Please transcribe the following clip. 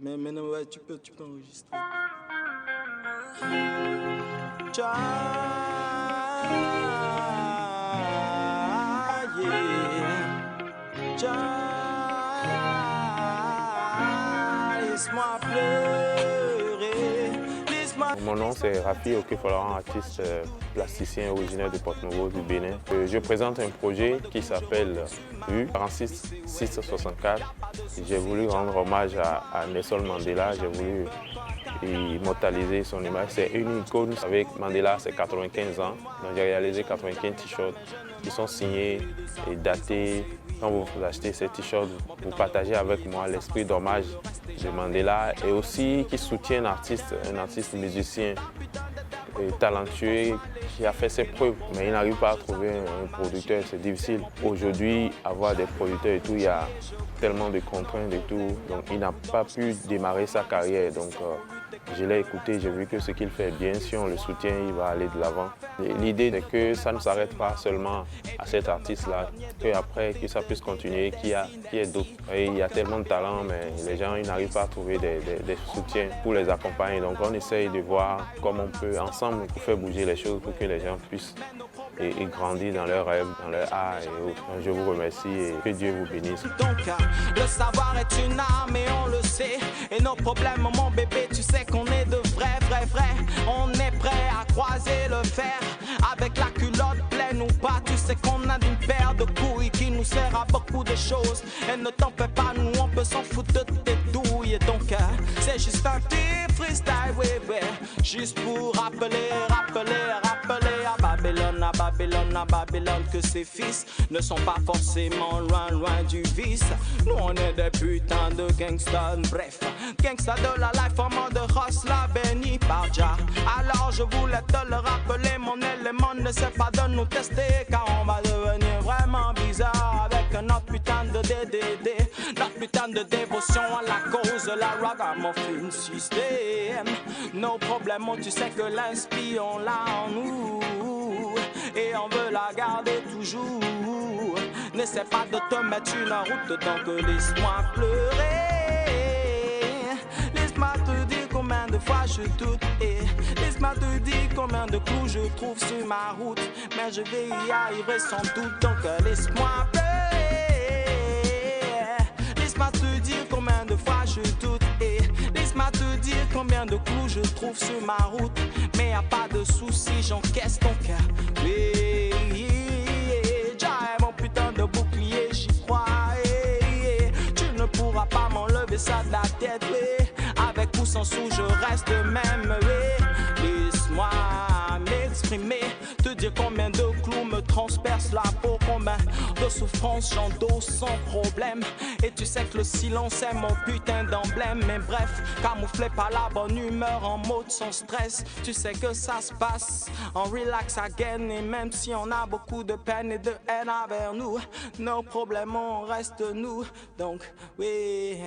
Mais maintenant, ouais, tu peux enregistrer. Tcha, yeah. Tcha, laisse-moi pleurer. Mon nom c'est Rafi Okefolaran, artiste plasticien originaire de Porto-Novo du Bénin. Je présente un projet qui s'appelle U46664. J'ai voulu rendre hommage à Nelson Mandela, j'ai voulu immortaliser son image. C'est une icône avec Mandela, c'est 95 ans. Donc j'ai réalisé 95 t-shirts qui sont signés et datés. Quand vous achetez ces t-shirts, vous partagez avec moi l'esprit d'hommage de Mandela et aussi qui soutient un artiste musicien et talentueux qui a fait ses preuves, mais il n'arrive pas à trouver un producteur, c'est difficile. Aujourd'hui, avoir des producteurs et tout, il y a tellement de contraintes et tout, donc il n'a pas pu démarrer sa carrière. Donc je l'ai écouté, j'ai vu que ce qu'il fait bien, si on le soutient, il va aller de l'avant. L'idée est que ça ne s'arrête pas seulement à cet artiste-là, qu'après que ça puisse continuer, qu'il y ait d'autres. Il y a tellement de talent, mais les gens n'arrivent pas à trouver des soutiens pour les accompagner. Donc on essaye de voir comment on peut ensemble faire bouger les choses pour que les gens puissent et grandir dans leurs rêves, dans leur art et autres. Je vous remercie et que Dieu vous bénisse. Donc, le savoir est une arme et on le sait. Et nos problèmes, mon bébé, tu sais qu'on est de vrais. On est prêt à croiser le fer. Avec la culotte pleine ou pas, tu sais qu'on a une paire de couilles qui nous sert à beaucoup de choses. Et ne t'en fais pas, nous on peut s'en foutre de tes douilles. Et donc, c'est juste un petit freestyle, ouais. Juste pour rappeler à Babylone que ses fils ne sont pas forcément loin du vice. Nous on est des putains de gangsters, bref, gangsters de la life en mode hustler béni par Jah. Alors je voulais te le rappeler, mon élément ne sait pas de nous tester, car on va devenir vraiment bizarre avec notre putain de DDD, notre putain de dévotion à la cause de la ragamuffin system. Nos problèmes, tu sais que l'inspire on l'a en nous et on veut la garder toujours. N'essaie pas de te mettre une route, donc laisse-moi pleurer. Laisse-moi te dire combien de fois je doute et laisse-moi te dire combien de coups je trouve sur ma route. Mais je vais y arriver sans doute, donc laisse-moi pleurer. Laisse-moi te dire combien de fois je doute et laisse-moi te dire combien de coups je trouve sur ma route. Mais y a pas de soucis, j'encaisse ton cœur. Oui, j'ai mon putain de bouclier, j'y crois. Tu ne pourras pas m'enlever ça de la tête. Avec ou sans sous, je reste même. Laisse-moi m'exprimer, te dire combien de clous me transpercent la peau, combien de souffrances j'endosse sans problème. Et tu sais que le silence est mon putain d'emblème. Mais bref, camouflé par la bonne humeur en mode sans stress. Tu sais que ça se passe en relax again. Et même si on a beaucoup de peine et de haine envers nous, nos problèmes on reste nous. Donc oui.